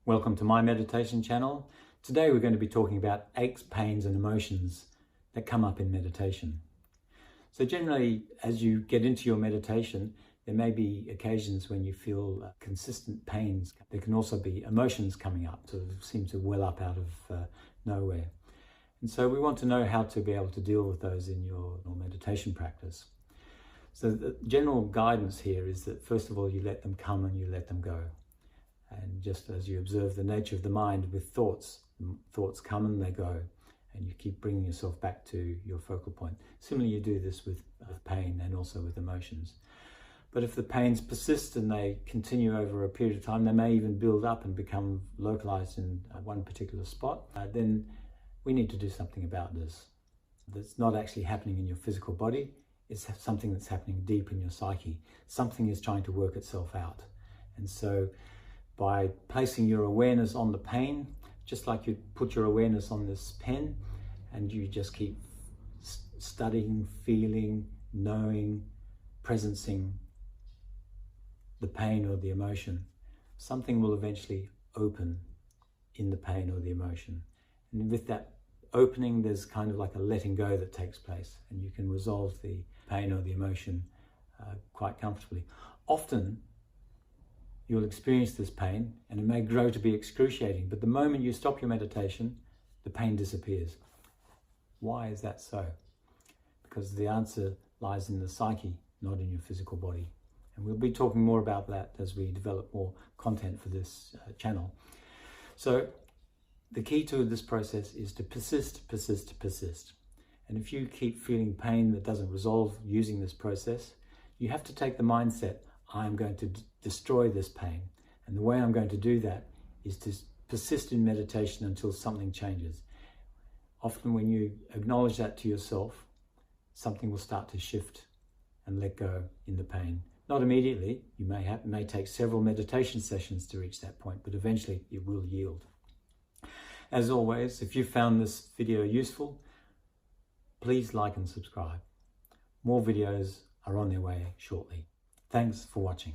Welcome to my meditation channel. Today we're going to be talking about aches, pains and emotions that come up in meditation. So generally, as you get into your meditation, there may be occasions when you feel consistent pains. There can also be emotions coming up, sort of seem to well up out of nowhere. And so we want to know how to be able to deal with those in your meditation practice. So the general guidance here is that first of all, you let them come and you let them go. And just as you observe the nature of the mind with thoughts come and they go, and you keep bringing yourself back to your focal point. Similarly, you do this with pain and also with emotions. But if the pains persist and they continue over a period of time, they may even build up and become localized in one particular spot, then we need to do something about this. That's not actually happening in your physical body, it's something that's happening deep in your psyche. Something is trying to work itself out. And so by placing your awareness on the pain, just like you put your awareness on this pen, and you just keep studying, feeling, knowing, presencing the pain or the emotion, something will eventually open in the pain or the emotion. And with that opening, there's kind of like a letting go that takes place, and you can resolve the pain or the emotion quite comfortably. Often, you'll experience this pain and it may grow to be excruciating, but the moment you stop your meditation, the pain disappears. Why is that so? Because the answer lies in the psyche, not in your physical body. And we'll be talking more about that as we develop more content for this channel. So the key to this process is to persist. And if you keep feeling pain that doesn't resolve using this process, you have to take the mindset, I'm going to destroy this pain. And the way I'm going to do that is to persist in meditation until something changes. Often when you acknowledge that to yourself, something will start to shift and let go in the pain. Not immediately, you may take several meditation sessions to reach that point, but eventually it will yield. As always, if you found this video useful, please like and subscribe. More videos are on their way shortly. Thanks for watching.